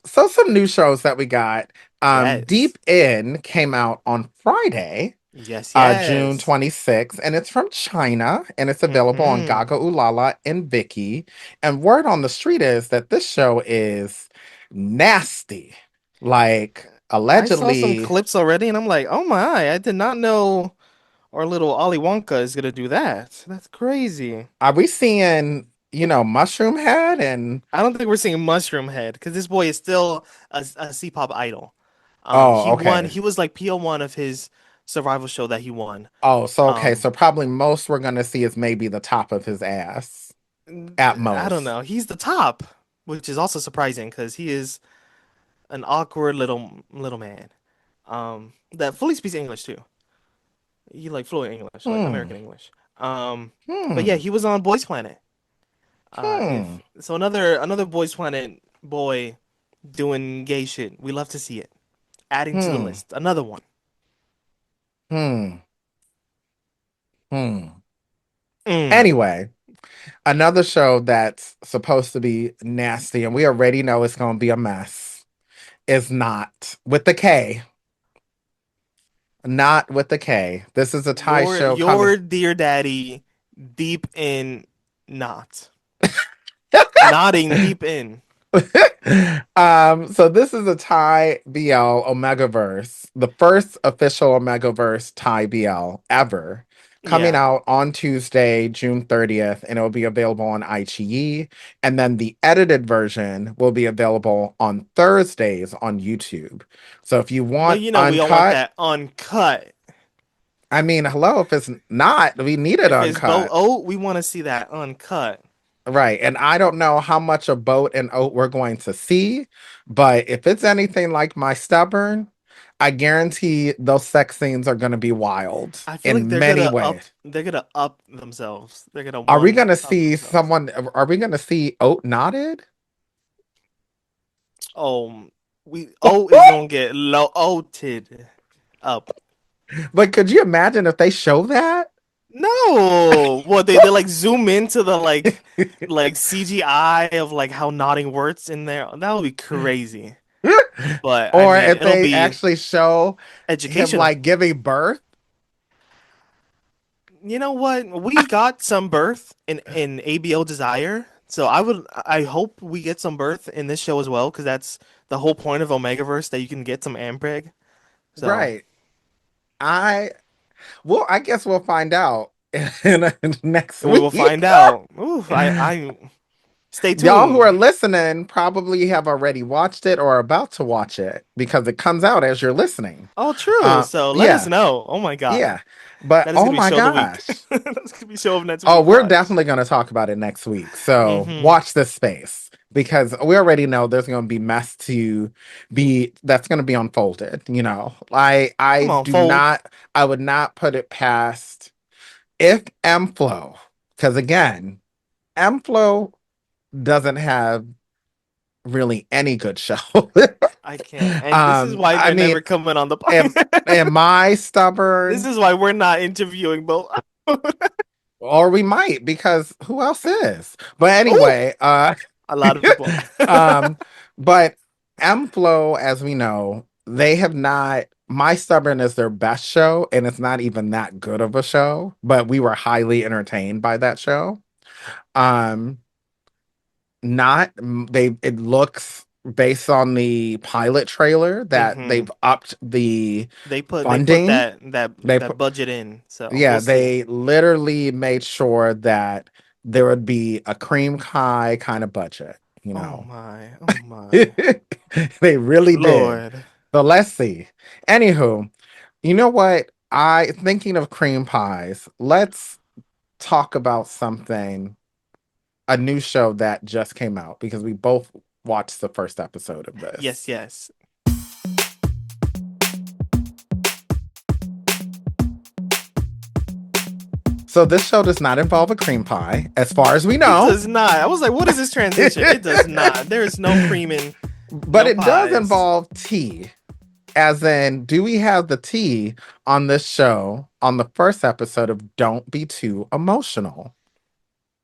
so some new shows that we got. Yes. Deep In came out on Friday, Yes, June yes. 26th, and it's from China, and it's available on Mm-hmm. Gaga Ulala and Viki. And word on the street is that this show is nasty. Like, I saw some Allegedly, clips already, and I'm like, oh my, I did not know our little Ollie Wonka is gonna do that. That's crazy. are we seeing, Mushroom Head and I don't think we're seeing Mushroom Head because this boy is still a C-pop idol. oh, He won. okay. He was like PO1 of his survival show that he won. Oh, so okay, Um, so probably most we're gonna see is maybe the top of his ass at I don't most. know. He's the top, which is also surprising because he is an awkward little man. That fully speaks English too. He like fluent English, like Hmm. American English. Um, but yeah, Hmm. he was on Boys Planet. Hmm. If so, another Boys Planet boy doing gay shit. We love to see it. Adding to the Hmm. list. Another one. Hmm. Hmm. Mm. Anyway, another show that's supposed to be nasty, and we already know it's gonna be a mess, is not with the K. Not with the K. This is a Thai show coming. Your dear daddy deep in not. Nodding deep in. So this is a Thai BL Omegaverse, the first official Omegaverse Thai BL ever, coming Yeah. out on Tuesday, June 30th, and it will be available on iQiyi. And then the edited version will be available on Thursdays on YouTube. So if you But want we all want uncut, that uncut. I mean, hello, if it's not, we need it If it's boat uncut. oat, we want to see that uncut. Right. And I don't know how much of boat and oat we're going to see, but if it's anything like my stubborn, I guarantee those sex scenes are going to be wild I feel like in many ways. they're gonna up themselves. They're gonna Are we going one to up see themselves. someone, are we going to see oat knotted? Oh, we oat is gonna get low oated up. But could you imagine if they show that? No, what they like zoom into the like CGI of like how nodding works in there. That would be crazy. But I Or mean, if it'll they be actually show him educational. like giving birth? You know what? We got some birth in ABO Desire, so I hope we get some birth in this show as well, because that's the whole point of Omegaverse that you can get some Ampreg. So Right. I, well, I guess we'll find out in next we will week. find out. Ooh, I stay Y'all who are tuned. listening probably have already watched it or are about to watch it because it comes out as you're listening. Oh, true. So let us Yeah, know. Oh my God, yeah. But that is oh gonna be my show of the week. gosh. That's gonna be show of next Oh, week. we're Watch. definitely going to talk about it next week. So Mm-hmm. watch this space because we already know there's going to be mess to be that's going to be unfolded. I Come on, do fold. not, I would not put it past if M-Flow, because again, M-Flow doesn't have really any good show. I can't. And this is why I they're mean, never coming on the am podcast. am I This stubborn? is why we're not interviewing both. Or we might because who else is? But Oh, anyway, a lot of people. um, but M Flow, as we know, they have not. My Stubborn is their best show, and it's not even that good of a show. But we were highly entertained by that show. Um, not they. It looks based on the pilot trailer that Hmm. they've upped the They put funding. They that put budget in, so Yeah, we'll see. they literally made sure that there would be a cream pie kind of budget, you Oh know. my, oh my, They really did. Lord. So let's see. Anywho, you know what? I thinking of cream pies, let's talk about something, a new show that just came out because we both watched the first episode of Yes, this. yes. So this show does not involve a cream pie, as far as we It know. does not. I was like, what is this transition? It does not. There is no cream in, But no it does pies. involve tea. As in, do we have the tea on this show on the first episode of Don't Be Too Emotional?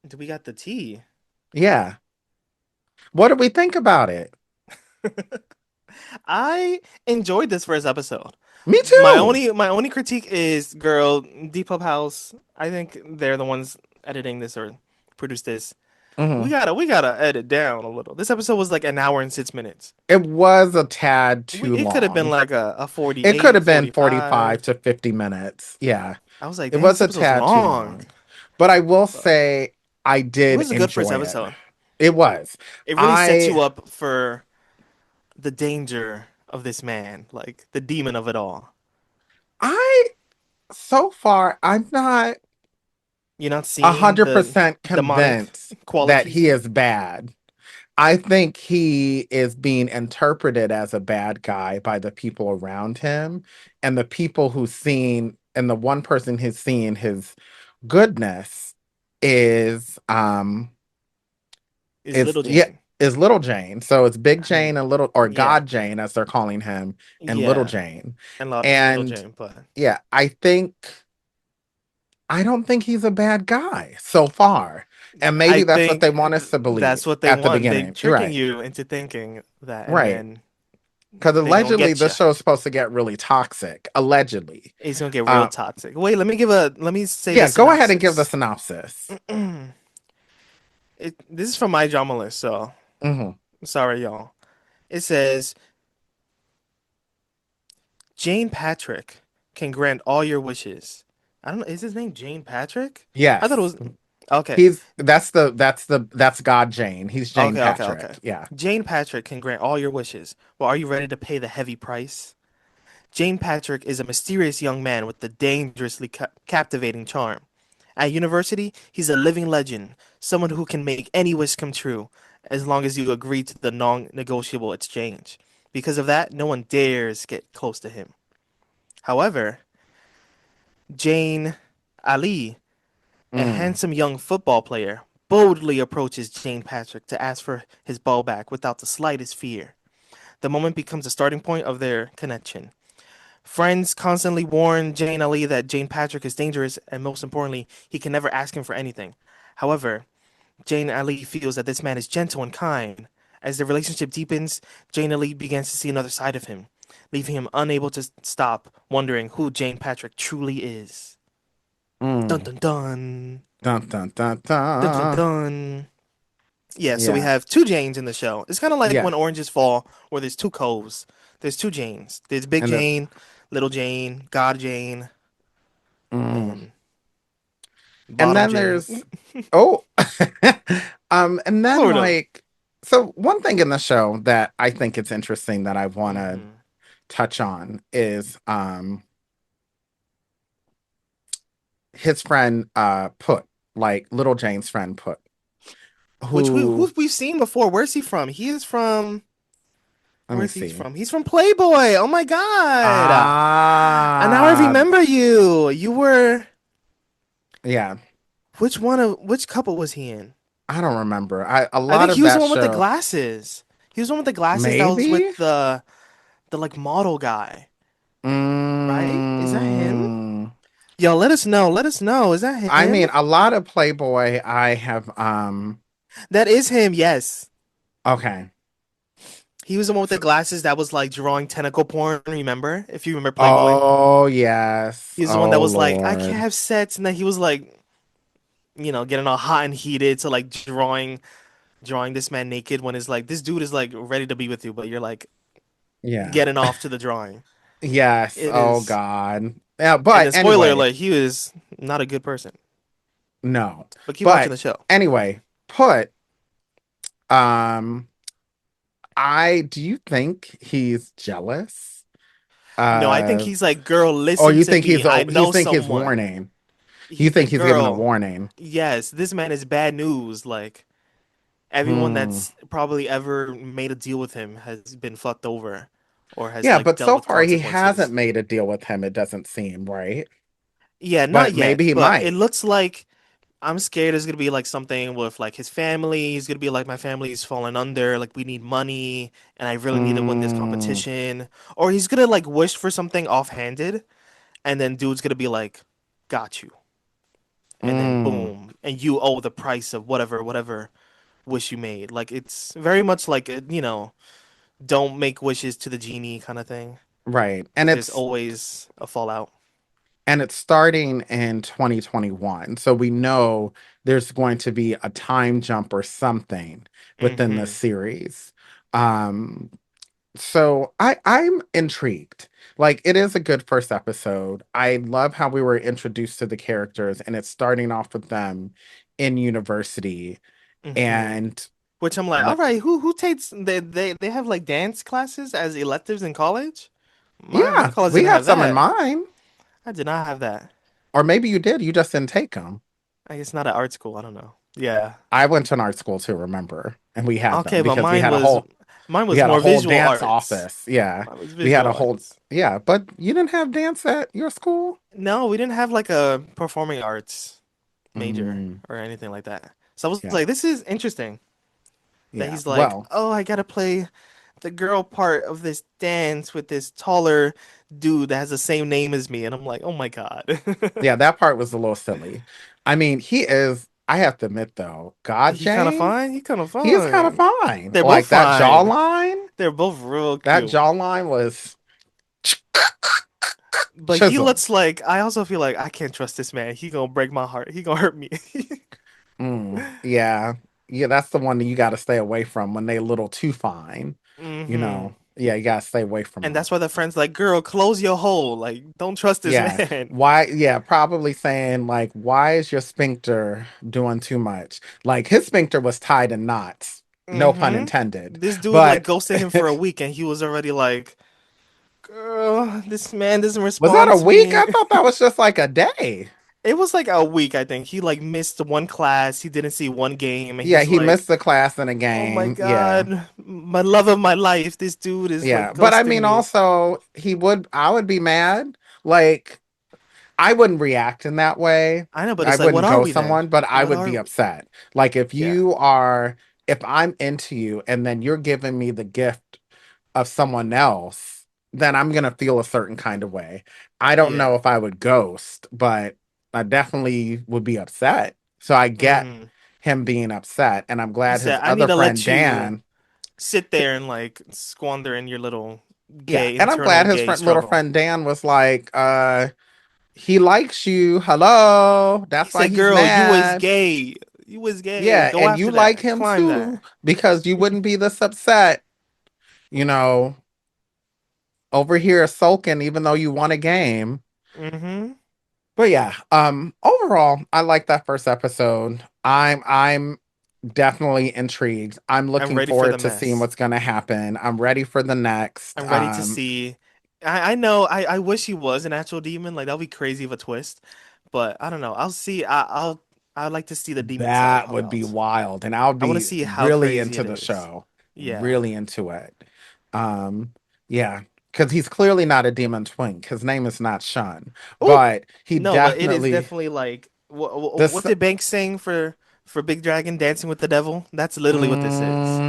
Do we got the tea? Yeah. What do we think about it? I enjoyed this first episode. Me My too. only critique is, girl, Depop House. I think they're the ones editing this or produced this. Hmm. We gotta edit down a little. This episode was like an hour and 6 minutes. It was a tad We, too it could have been long. like a It could 48, have been 45. 45 to 50 minutes. Yeah. I was like, It dang, was this a episode's tad too long. long. But I will But say I it did was a good first enjoy it. episode. It was. It really sets I you up for the danger of this man, like the demon of it all. I so far I'm not You're not a seeing hundred the percent demonic convinced that qualities. he is bad. I think he is being interpreted as a bad guy by the people around him, and the people who's seen, and the one person who's seen his goodness is Is is Little yeah Jane. is Little Jane. So it's Big And Jane and Little, or yeah, God Jane as they're calling him, and Little yeah, Jane. and Little And Jane, but yeah, I don't think he's a bad guy so far. And I maybe that's what think they want us to that's believe what they at the want. They beginning. You're tricking right. you into thinking that, and Right. then Because they gonna allegedly get you. this show is supposed to get really toxic. Allegedly. It's gonna get real Uh, toxic. Wait, let me say the yeah, go ahead and give the synopsis. synopsis. This is from my drama list, so Hmm. sorry, y'all. It says Jane Patrick can grant all your wishes. I don't know. Is his name Jane Patrick? I thought it Yes. was okay. That's God Jane. He's Jane Okay. Patrick. Yeah. Jane Patrick can grant all your wishes. Well, are you ready to pay the heavy price? Jane Patrick is a mysterious young man with a dangerously captivating charm. At university, he's a living legend, someone who can make any wish come true, as long as you agree to the non-negotiable exchange. Because of that, no one dares get close to him. However, Jane Ali, a Mm. handsome young football player, boldly approaches Jane Patrick to ask for his ball back without the slightest fear. The moment becomes a starting point of their connection. Friends constantly warn Jane Ali that Jane Patrick is dangerous, and most importantly, he can never ask him for anything. However, Jane Ali feels that this man is gentle and kind. As the relationship deepens, Jane Ali begins to see another side of him, leaving him unable to stop wondering who Jane Patrick truly is. Dun Mm. dun dun. Dun dun dun Dun dun dun. dun. Yeah, so we Yeah. have two Janes in the show. It's kind of like Yeah. when oranges fall, where there's two coves. There's two Janes. There's Big And the Jane, Little Jane, God Jane, mm. and And Bottom then Jane. there's oh and then Plural. like, so one thing in the show that I think it's interesting that I want to Mm-hmm. touch on is his friend Put, like Little Jane's friend Put, Which who, who we've seen before. Where's he from? He is from. let me Where's he see. from? He's from Playboy. Oh my God! And now I Ah, remember you. You were yeah. which one of which couple was he in? I don't remember. I a I lot think of he was the that one with the show, glasses. He was the one with the glasses that was maybe. with the like model guy, right? Is that him? Mm, Yo, let us know. Let us know. Is that I him? mean, a lot of Playboy I have That is him. Yes. okay. He was the one with the So, glasses that was like drawing tentacle porn. Remember? If you remember Playboy, oh yes. he was the one that Oh was like, I can't Lord. have sex, and then he was like, getting all hot and heated to like drawing this man naked when it's like this dude is like ready to be with you, but you're like Yeah. getting off to the drawing. Yes. It Oh is, God. Yeah, and but then spoiler anyway, alert, he was not a good person. no. But keep watching But the show. anyway, Put, um I do you think he's jealous? No, I think Uh he's like, girl, or listen you to think me. he's, I you know think he's someone. warning? You He's think like, he's giving a girl, warning? yes, this man is bad news. Like everyone Hmm. that's probably ever made a deal with him has been fucked over or has Yeah, like but dealt so with far he hasn't consequences. made a deal with him, it doesn't seem, right? Yeah, not But yet, maybe he but it might. looks like I'm scared there's gonna be like something with like his family. He's gonna be like, my family's falling under, like we need money and I really need to win this Mm, competition. Or he's gonna like wish for something offhanded and then dude's gonna be like, got you. And then mm, boom, and you owe the price of whatever wish you made. Like it's very much like don't make wishes to the genie kind of thing. right. And Like there's it's always a fallout. and it's starting in 2021. So we know there's going to be a time jump or something within the Mm-hmm. series. Um, so I'm intrigued. Like it is a good first episode. I love how we were introduced to the characters and it's starting off with them in university Mm-hmm. and Which I'm like, all like right, who takes they have like dance classes as electives in college? My yeah, college we didn't have have some in that. mind. I did not have that. Or maybe you did, you just didn't take them. I guess not at art school. I don't know. Yeah. I went to an art school too, remember? And we had them Okay, but because we mine had a was whole mine we was had a more whole visual dance arts. office. Yeah. Mine was We had visual a whole arts. yeah, but you didn't have dance at your school? No, we didn't have like a performing arts major Mm, or anything like that. So I was yeah. like, this is interesting that Yeah. he's like, Well, oh, I gotta play the girl part of this dance with this taller dude that has the same name as me, and I'm like, oh my God. yeah, that part was a little silly. I mean, he is, I have to admit though, God He kind of Jane, fine. He kind of he is kind of fine. fine. They're both Like that fine. jawline, They're both real that cute. jawline was But he chiseled. looks like I also feel like I can't trust this man. He gonna break my heart. He gonna hurt me. Yeah. Yeah, that's the one that you got to stay away from when they a little too fine. You Hmm. know, yeah, you got to stay away from And them. that's why the friend's like, girl, close your hole. Like, don't trust this Yeah. man. Why? Yeah, probably saying like, why is your sphincter doing too much? Like his sphincter was tied in knots. No pun Hmm. intended. This dude like But ghosted him for a week and he was already like, girl, this man doesn't was that respond a to week? me. I thought that was just like a day. It was like a week, I think. He like missed one class, he didn't see one game, and Yeah, he's he like, missed the class in a oh my game. Yeah. God, my love of my life, this dude is Yeah. like But I ghosting mean, me. also, I would be mad. Like, I wouldn't react in that way. I know, but I it's like, what wouldn't are ghost we then? someone, but I What would are be we? upset. Like Yeah. if I'm into you and then you're giving me the gift of someone else, then I'm gonna feel a certain kind of way. I don't know Yeah. if I would ghost, but I definitely would be upset. So I get Hmm. him being upset, and I'm He glad his said, I need other to friend let you Dan, sit there and like squander in your little yeah, gay, and I'm internal glad his gay little struggle. friend Dan was like, he likes you. Hello. He That's why said, he's girl, you was mad. gay. You was gay. Yeah, Go and you after like that. him Climb too that. because you wouldn't be this upset, you know, over here sulking even though you won a game. Hmm. But yeah, overall, I like that first episode. I'm definitely intrigued. I'm I'm looking ready for the forward to seeing mess. what's gonna happen. I'm ready for the next. I'm ready to see. I know. I wish he was an actual demon. Like that'd be crazy of a twist. But I don't know. I'll see. I'd like to see the demon side. That How would be else? wild. And I'll I want to be see how really crazy into it the is. show. Yeah. Really into it. Um, yeah, because he's clearly not a demon twink. His name is not Shun, Oh but he no, but it is definitely definitely like what this. did Banks saying for Big Dragon Dancing with the Devil? That's literally what this is.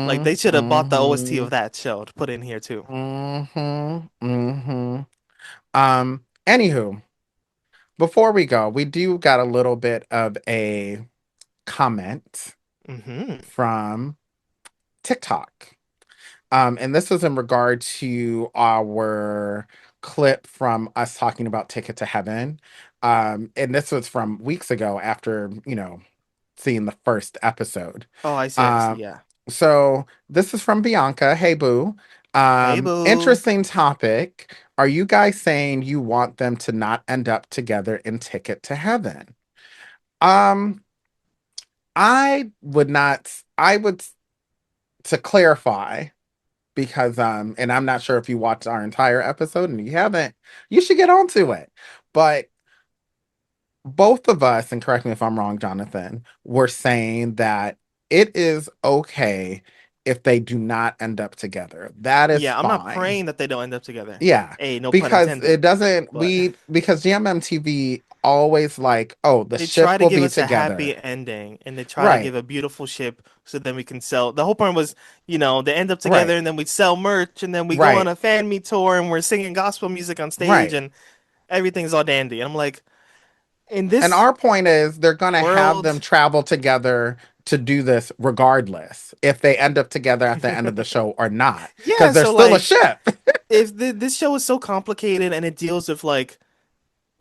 Like Mm-hmm, they should have bought the OST mm-hmm, of that show to put in here too. mm-hmm, mm-hmm. Anywho, before we go, we do got a little bit of a comment Hmm. from TikTok. And this was in regard to our clip from us talking about Ticket to Heaven. And this was from weeks ago after, seeing the first episode. Oh, I see. I see. Um, Yeah. so this is from Bianca. Hey, boo. Hey, boo. Interesting topic. Are you guys saying you want them to not end up together in Ticket to Heaven? Um, I would not, I would, to clarify, because and I'm not sure if you watched our entire episode and you haven't, you should get onto it. But both of us, and correct me if I'm wrong, Jonathan, were saying that it is okay if they do not end up together. That is Yeah, I'm not fine. praying that they don't end up together. Yeah, Hey, no pun because intended. it doesn't But because GMMTV always like, oh, the they try ship to will give be us a together. happy ending and they try to Right, give a beautiful ship so then we can sell. The whole point was, they end up together right, and then we sell merch and then we go on right, a fan meet tour and we're singing gospel music on stage right. and everything's all dandy. And I'm like, in And this our point is they're going to have them world, travel together to do this regardless if they end up together at the end of the show or not, yeah, because they're so still a like ship. if this show is so complicated and it deals with like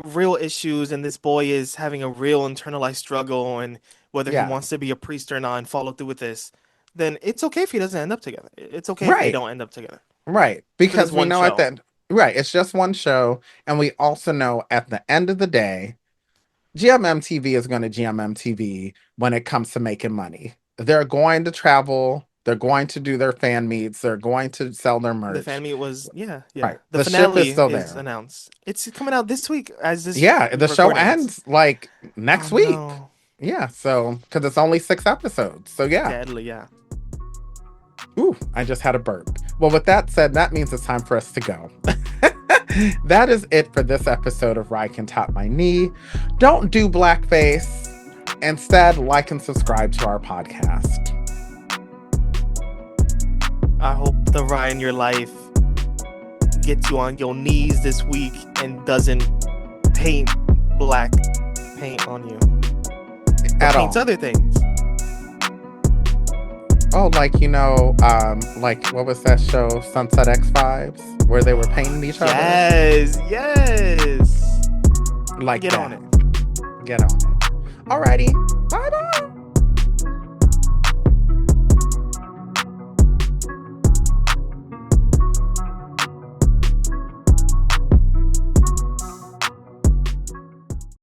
real issues, and this boy is having a real internalized struggle, and whether he Yeah. wants to be a priest or not and follow through with this, then it's okay if he doesn't end up together. It's okay if they Right. don't end up together Right. for this Because we one know at show. the right, it's just one show, and we also know at the end of the day, GMMTV is going to GMMTV when it comes to making money. They're going to travel, they're going to do their fan meets, they're going to sell their The merch. fan meet was, yeah, yeah. Right. The The ship is finale still is there. announced. It's coming out this week as this Yeah, the show recording is. ends like Oh next week. no. Yeah, so because it's only 6 episodes. So yeah. Deadly, yeah. Ooh, I just had a burp. Well, with that said, that means it's time for us to go. That is it for this episode of RyCanTopMyKnee. Don't do blackface. Instead, like and subscribe to our podcast. I hope the Rye in your life gets you on your knees this week and doesn't paint black paint on you. But At paints all. other things. Oh, like, like what was that show, Sunset X Vibes, where they were painting each other? Yes, yes. Like Get that. on it. Get on it. Alrighty. Bye bye.